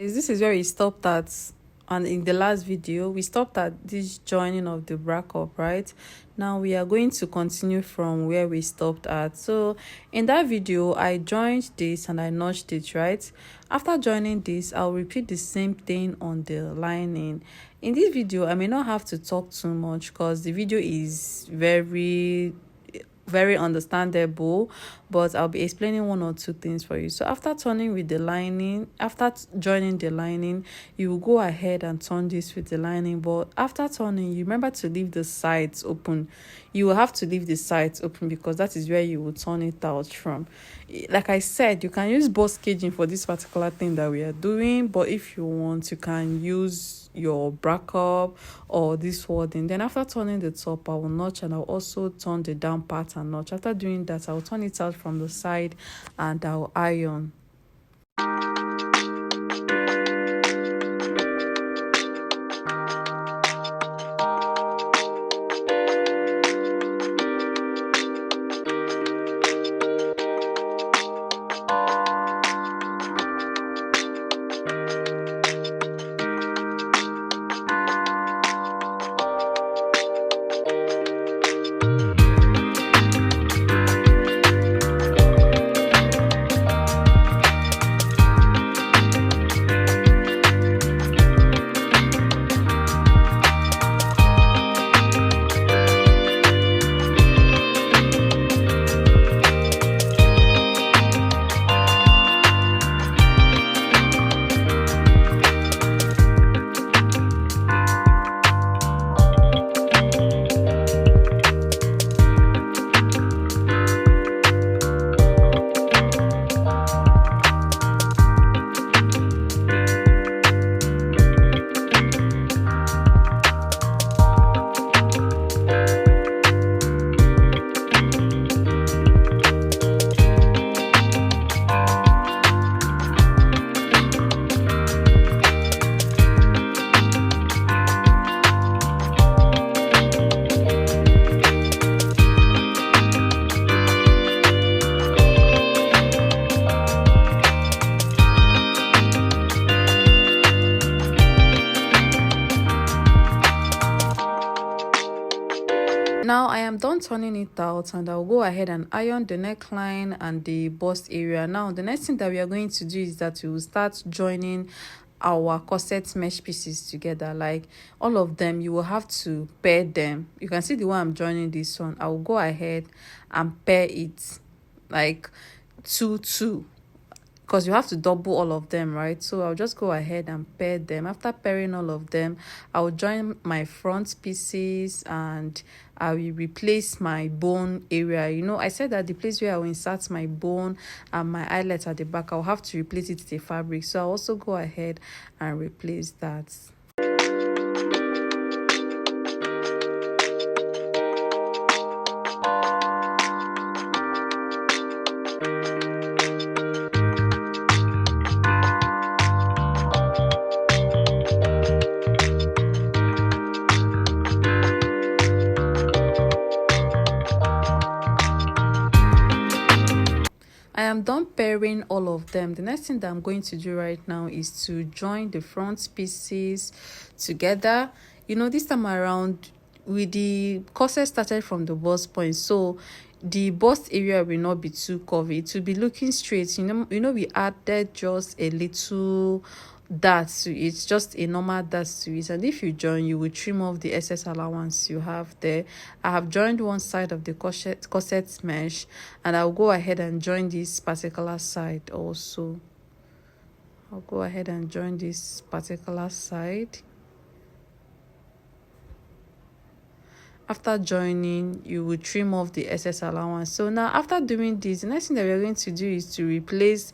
This is where we stopped at, and in the last video we stopped at this joining of the brack up, right? Now we are going to continue from where we stopped at. So in that video I joined this and I notched it, right? After joining this, I'll repeat the same thing on the lining. In this video I may not have to talk too much because the video is very understandable, but I'll be explaining one or two things for you. So after turning with the lining, after joining the lining, you will go ahead and turn this with the lining. But after turning, you remember to leave the sides open. You will have to leave the sides open because that is where you will turn it out from. Like I said, you can use bust caging for this particular thing that we are doing, but if you want, you can use your brack up or this wording. Then after turning the top, I will notch, and I'll also turn the down part and notch. After doing that, I'll turn it out from the side and I'll iron. Now I am done turning it out, and I'll go ahead and iron the neckline and the bust area. Now the next thing that we are going to do is that we will start joining our corset mesh pieces together. Like all of them, you will have to pair them. You can see the one I'm joining, this one. I will go ahead and pair it like 2 2, because you have to double all of them, right? So I'll just go ahead and pair them. After pairing all of them, I'll join my front pieces and I will replace my bone area. You know, I said that the place where I will insert my bone and my eyelet at the back, I'll have to replace it with a fabric. So I'll also go ahead and replace that. I am done pairing all of them. The next thing that I'm going to do right now is to join the front pieces together. You know, this time around, with the corset started from the bust point, so the bust area will not be too curvy. It will be looking straight. We added just a little dart to it, just a normal dart to it, and if you join, you will trim off the excess allowance you have there. I have joined one side of the corset mesh, and I'll go ahead and join this particular side also. I'll go ahead and join this particular side. After joining, you will trim off the excess allowance. So now after doing this, the next thing that we're going to do is to replace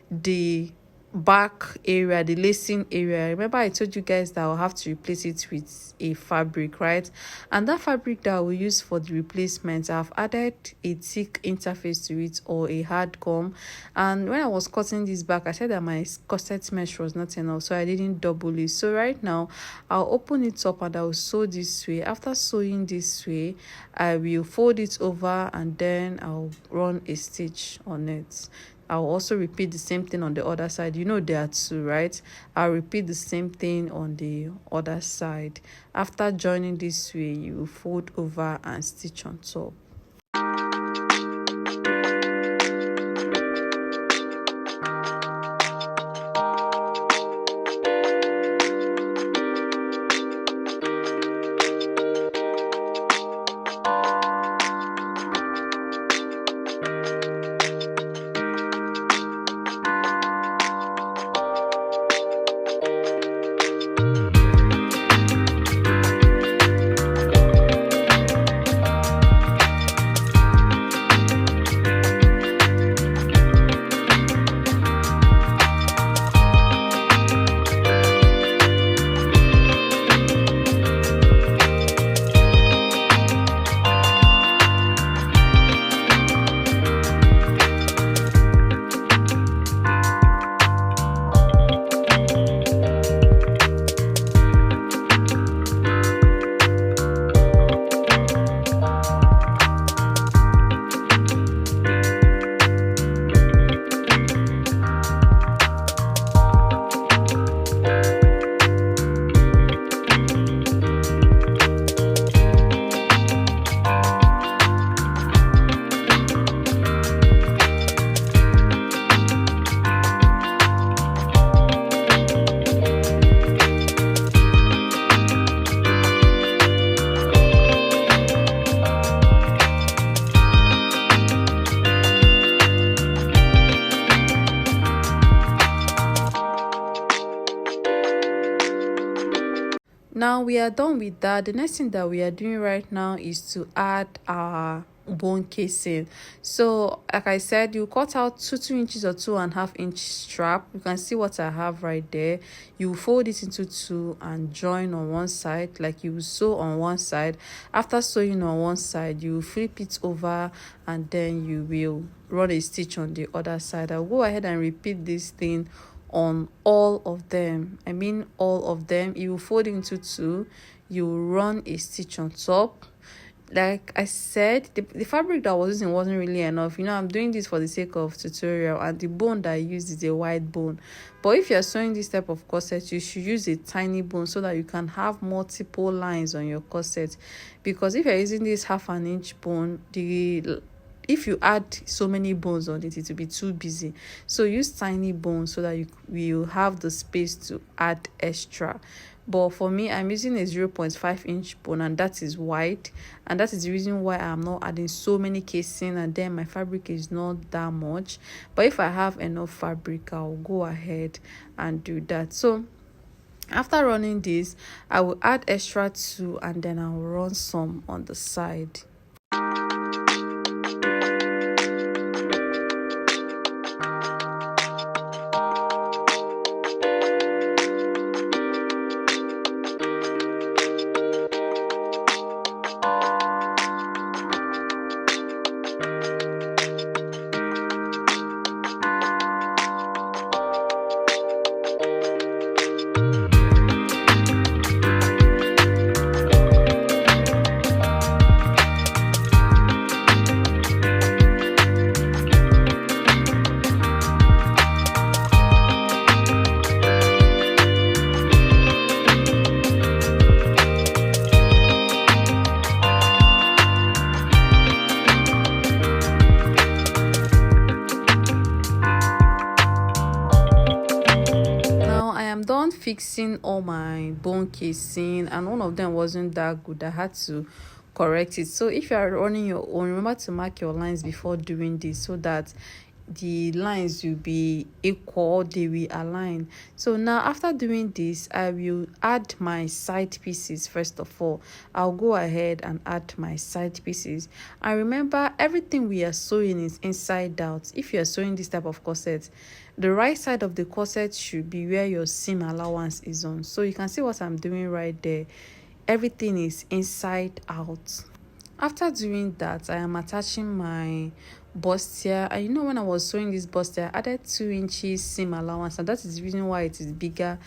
the back area, the lacing area. Remember I told you guys that I'll have to replace it with a fabric, right? And that fabric that I will use for the replacement, I've added a thick interface to it, or a hard gum. And when I was cutting this back, I said that my corset mesh was not enough, so I didn't double it. So right now I'll open it up and I'll sew this way. After sewing this way, I will fold it over and then I'll run a stitch on it. I'll also repeat the same thing on the other side. You know there are two, right? I'll repeat the same thing on the other side. After joining this way, you fold over and stitch on top. Now we are done with that. The next thing that we are doing right now is to add our bone casing. So like I said, you cut out 2 inches or 2.5 inch strap. You can see what I have right there. You fold it into two and join on one side, like you sew on one side. After sewing on one side, you flip it over and then you will run a stitch on the other side. I'll go ahead and repeat this thing on all of them. I mean all of them. You fold into two, you run a stitch on top. Like I said, the fabric that I was using wasn't really enough. I'm doing this for the sake of tutorial, and the bone that I used is a wide bone. But if you're sewing this type of corset, you should use a tiny bone so that you can have multiple lines on your corset. Because if you're using this 1/2 inch bone, if you add so many bones on it, it will be too busy. So use tiny bones so that you will have the space to add extra. But for me, I'm using a 0.5 inch bone, and that is wide, and that is the reason why I'm not adding so many casing, and then my fabric is not that much. But if I have enough fabric, I'll go ahead and do that. So after running this, I will add extra two, and then I'll run some on the side. Fixing all my bone casing, and one of them wasn't that good. I had to correct it. So if you are running your own, remember to mark your lines before doing this so that the lines will be equal, they will align. So now after doing this, I will add my side pieces. First of all, I'll go ahead and add my side pieces, and remember, everything we are sewing is inside out. If you are sewing this type of corset, the right side of the corset should be where your seam allowance is on. So you can see what I'm doing right there. Everything is inside out. After doing that, I am attaching my bustier, and when I was sewing this bustier, I added 2 inches seam allowance, and that is the reason why it is bigger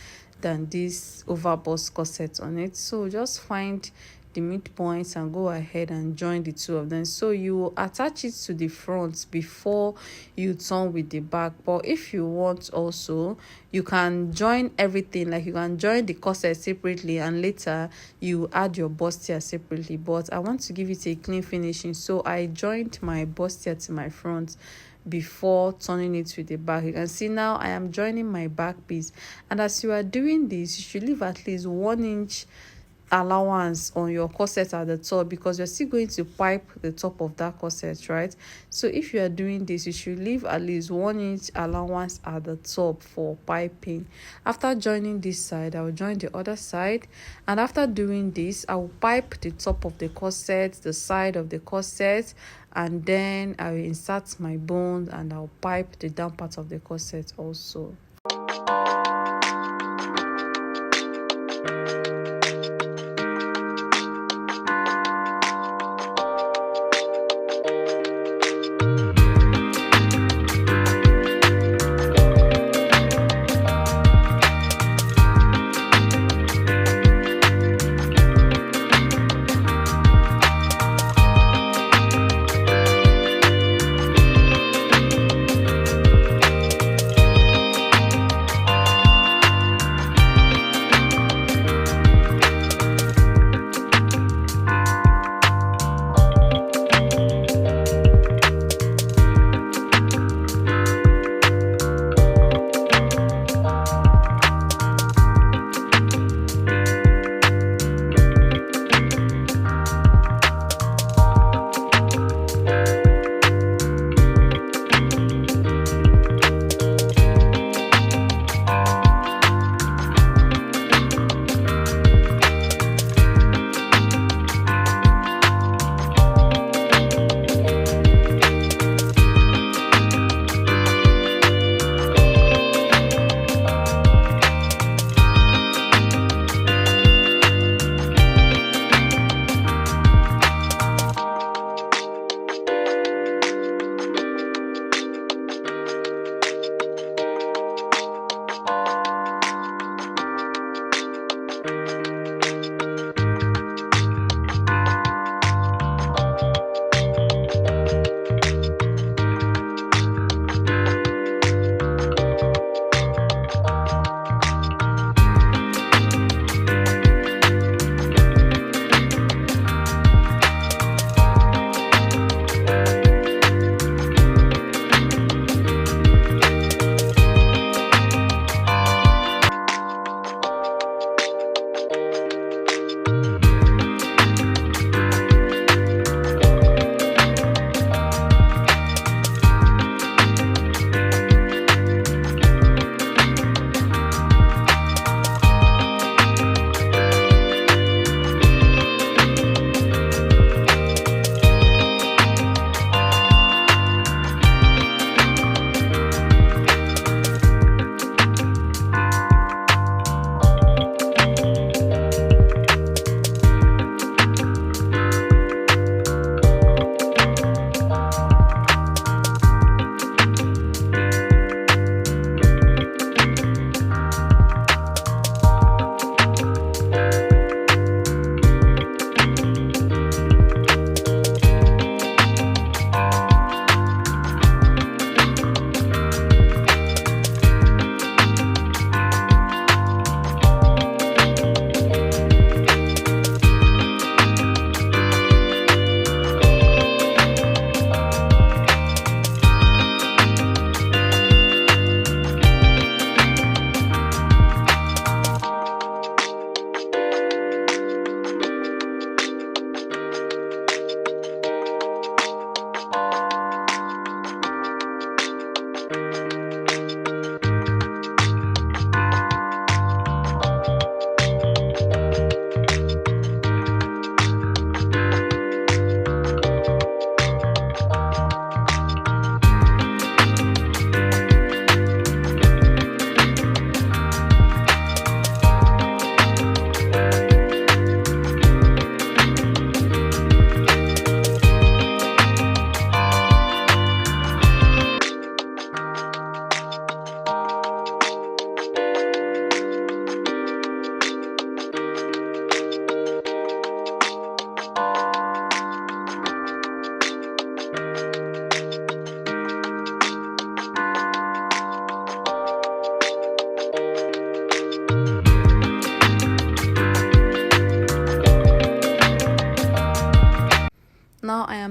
than this overbust corset on it. So just find the midpoints and go ahead and join the two of them. So you attach it to the front before you turn with the back. But if you want also, you can join everything, like you can join the corset separately and later you add your bustier separately. But I want to give it a clean finishing, so I joined my bustier to my front before turning it to the back. You can see now I am joining my back piece, and as you are doing this, you should leave at least 1 inch allowance on your corset at the top, because you're still going to pipe the top of that corset, right? So if you are doing this, you should leave at least 1 inch allowance at the top for piping. After joining this side, I will join the other side, and after doing this, I will pipe the top of the corset, the side of the corset, and then I will insert my bones and I'll pipe the down part of the corset also.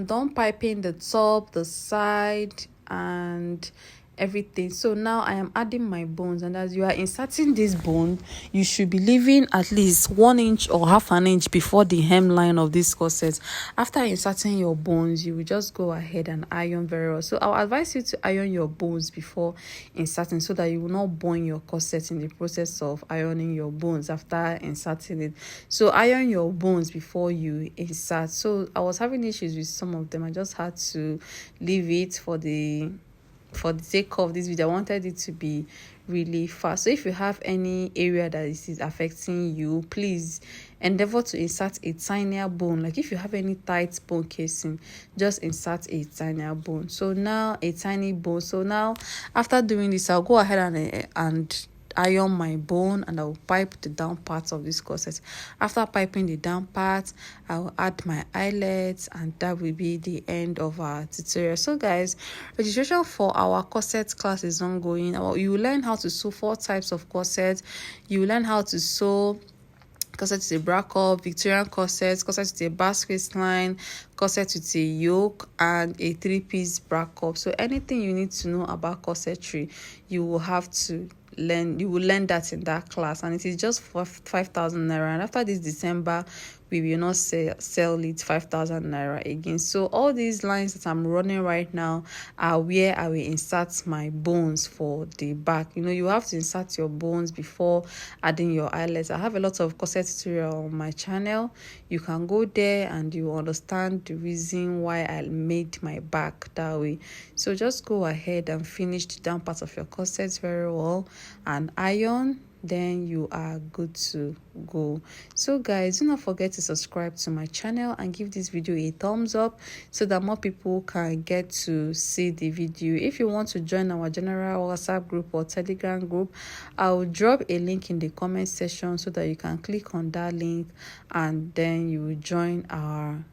done piping the top, the side, and everything. So now I am adding my bones, and as you are inserting this bone, you should be leaving at least 1 inch or half an inch before the hemline of this corset. After inserting your bones, you will just go ahead and iron very well. So I'll advise you to iron your bones before inserting, so that you will not burn your corset in the process of ironing your bones after inserting it. So iron your bones before you insert. So I was having issues with some of them. I just had to leave it for the sake of this video. I wanted it to be really fast. So if you have any area that is affecting you, please endeavor to insert a tinier bone. Like if you have any tight bone casing, just insert a tinier bone. So now a tiny bone. So now after doing this, I'll go ahead and iron my bone, and I'll pipe the down parts of this corset. After piping the down part, I'll add my eyelets, and that will be the end of our tutorial. So guys, registration for our corset class is ongoing. You will learn how to sew 4 types of corset. You will learn how to sew corset with a bra cup, Victorian corset with a bust waistline, corset with a yoke, and a 3-piece bra cup. So anything you need to know about corsetry, you will have to learn. You will learn that in that class, and it is just for 5,000 naira. And after this December, we will not sell it 5,000 naira again. So all these lines that I'm running right now are where I will insert my bones for the back. You have to insert your bones before adding your eyelets. I have a lot of corset tutorial on my channel. You can go there and you understand the reason why I made my back that way. So just go ahead and finish the down part of your corset very well and iron, then you are good to go. So guys, do not forget to subscribe to my channel and give this video a thumbs up so that more people can get to see the video. If you want to join our general WhatsApp group or Telegram group, I'll drop a link in the comment section so that you can click on that link and then you will join our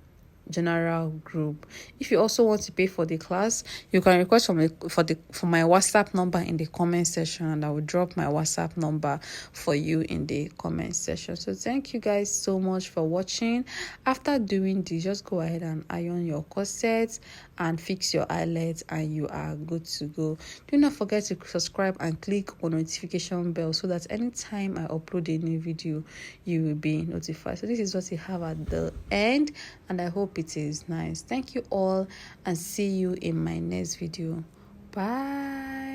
general group. If you also want to pay for the class, you can request for my WhatsApp number in the comment section, and I will drop my WhatsApp number for you in the comment section. So thank you guys so much for watching. After doing this, just go ahead and iron your corset and fix your eyelets, and you are good to go. Do not forget to subscribe and click on notification bell so that anytime I upload a new video, you will be notified. So this is what you have at the end, and I hope it is nice. Thank you all, and see you in my next video. Bye.